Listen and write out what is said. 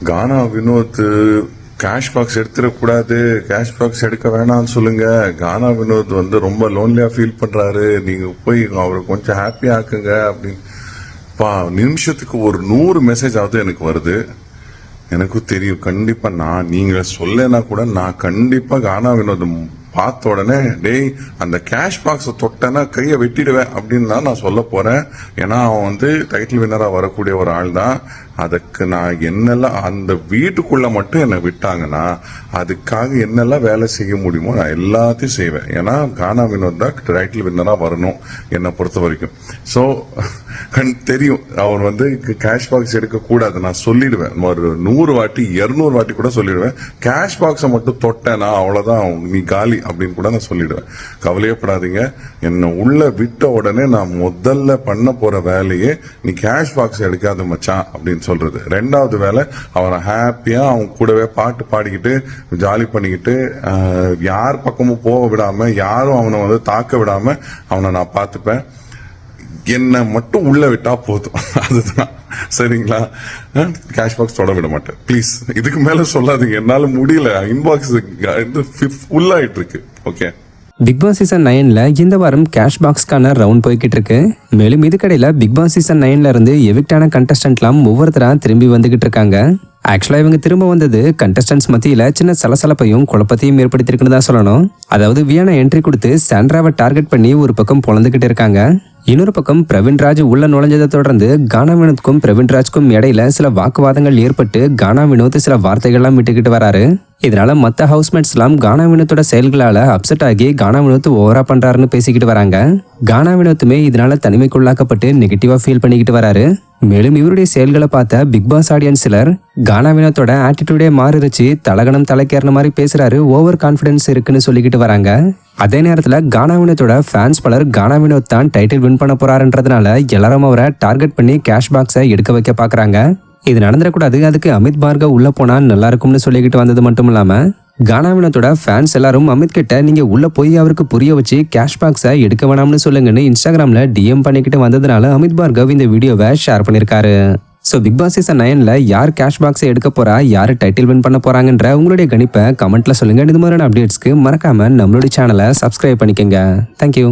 கானா Vinoth cash box எடுத்துடக்கூடாது, cash box எடுக்க வேணாம்னு சொல்லுங்க. கானா வினோத் வந்து ரொம்ப லோன்லியா ஃபீல் பண்றாரு, நீங்க போய் அவரை கொஞ்சம் ஹாப்பி ஆக்குங்க அப்படின்னு. நிமிஷத்துக்கு ஒரு 100 மெசேஜ் ஆகுது எனக்கு வருது. எனக்கும் தெரியும் கண்டிப்பா நீங்க சொல்லனா கூட நான் கண்டிப்பா கானா வினோத் பார்த்த உடனே டேய் அந்த கேஷ் பாக்ஸை தொட்டனா கையை வெட்டிடுவேன் அப்படின்னு தான் நான் சொல்ல போறேன். ஏன்னா அவன் வந்து டைட்டில் வின்னரா வரக்கூடிய ஒரு ஆள் தான். அதுக்கு நான் என்னெல்லாம் அந்த வீட்டுக்குள்ள மட்டும் என்னை விட்டாங்கன்னா அதுக்காக என்னெல்லாம் வேலை செய்ய முடியுமோ நான் எல்லாத்தையும் செய்வேன். ஏன்னா கானா வினோத் தான் டைட்டில் வின்னரா வரணும் என்னை பொறுத்த வரைக்கும். ஸோ தெரியும் அவர் வந்து கேஷ் பாக்ஸ் எடுக்க கூடாது, நான் சொல்லிடுவேன். ஒரு 100 வாட்டி 200 வாட்டி கூட சொல்லிடுவேன். கேஷ் பாக்ஸை மட்டும் தொட்டேனா அவ்வளவுதான், நீ காலி அப்படின்னு கூட நான் சொல்லிடுவேன். கவலையப்படாதீங்க. என்னை உள்ள விட்ட உடனே நான் முதல்ல பண்ண போற வேலையே நீ கேஷ் பாக்ஸ் எடுக்காத மச்சான் அப்படின்னு சொல்றது. 2வது வேலை அவனை ஹாப்பியா அவன் கூடவே பாட்டு பாடிக்கிட்டு ஜாலி பண்ணிக்கிட்டு யார் பக்கமும் போக விடாம யாரும் அவனை வந்து தாக்க விடாம அவனை நான் பார்த்துப்பேன். என்ன மட்டும் உள்ள விட்டா போதும், அதுதான். சரிங்களா? கேஷ் பாக்ஸ் தொட விட மாட்டேன் ப்ளீஸ். இதுக்கு மேல சொல்லாதீங்க, என்னால முடியல. இன்பாக்ஸ் ஃபுல் ஆயிட்டு இருக்கு. ஓகே. பிக் பாஸ் சீசன் 9ல இந்த வாரம் கேஷ் பாக்ஸ்க்கான ரவுண்ட் போய்கிட்டு இருக்கு. மேலும் இதுக்கடையில பிக் பாஸ் சீசன் 9ல இருந்து எவிக்டான கண்டஸ்டன்ட்லாம் ஒவ்வொருத்தரா திரும்பி வந்துகிட்டு இருக்காங்க. ஆக்சுவலா இவங்க திரும்ப வந்தது கண்டஸ்டன்ஸ் மத்தியில சின்ன சலசலப்பையும் குழப்பத்தையும் ஏற்படுத்திருக்குன்னு தான் சொல்லணும். அதாவது வியானா என்ட்ரி கொடுத்து சாண்ட்ராவை டார்கெட் பண்ணி ஒரு பக்கம் பொழந்துகிட்டு இருக்காங்க. இன்னொரு பக்கம் பிரவீன்ராஜ் உள்ள நுழைஞ்சதை தொடர்ந்து கானா வினோத்துக்கும் பிரவீன்ராஜ்க்கும் இடையில சில வாக்குவாதங்கள் ஏற்பட்டு கானா வினோத் சில வார்த்தைகள்லாம் விட்டுக்கிட்டு வராரு. இதனால மத்த ஹவுஸ்மேட்ஸ் எல்லாம் கானா வினோத்தோட செயல்களால அப்செட் ஆகி கானா வினோத் ஓவரா பண்றாருன்னு பேசிக்கிட்டு வராங்க. கானா வினோத்துமே இதனால தனிமைக்குள்ளாக்கப்பட்டு நெகட்டிவா ஃபீல் பண்ணிக்கிட்டு வராரு. மேலும் இவருடைய செயல்களை பார்த்த பிக் பாஸ் ஆடியன்ஸ் சிலர் கானா வினோத்தோட ஆட்டிடியூடே மாறிடுச்சு, தலகணம் தலைக்கேறின மாதிரி பேசுறாரு, ஓவர் கான்பிடன்ஸ் இருக்குன்னு சொல்லிக்கிட்டு வராங்க. அதே நேரத்துல கானா வினோத்தோட ஃபேன்ஸ் பலர் கானா வினோத் தான் டைட்டில் வின் பண்ண போறாருன்றதுனால எல்லாரும் அவரை டார்கெட் பண்ணி கேஷ் பாக்ஸை எடுக்க வைக்க பாக்குறாங்க. இது நடந்துடக்கூடாது, அதுக்கு அமித் பார்கவ் உள்ள போனா நல்லா இருக்கும்னு சொல்லிக்கிட்டு வந்தது மட்டும் இல்லாம கானா வினோத்தோட ஃபேன்ஸ் எல்லாரும் அமித் கிட்ட நீங்க உள்ள போய் அவருக்கு புரிய வச்சு கேஷ் பாக்ஸை எடுக்க வேணாம்னு சொல்லுங்கன்னு இன்ஸ்டாகிராம்ல டிஎம் பண்ணிக்கிட்டு வந்ததுனால அமித் பார்கவ் இந்த வீடியோவை ஷேர் பண்ணிருக்காரு. ஸோ பிக் பாஸ் சீசன் 9ல யார் கேஷ் பாக்ஸை எடுக்க போறா, யார் டைட்டில் வின் பண்ண போறாங்கன்ற உங்களுடைய கணிப்பை கமெண்ட்ல சொல்லுங்க. இது மாதிரியான அப்டேட்ஸ்க்கு மறக்காம நம்மளுடைய சேனலை சப்ஸ்கிரைப் பண்ணிக்கோங்க. தேங்க்யூ.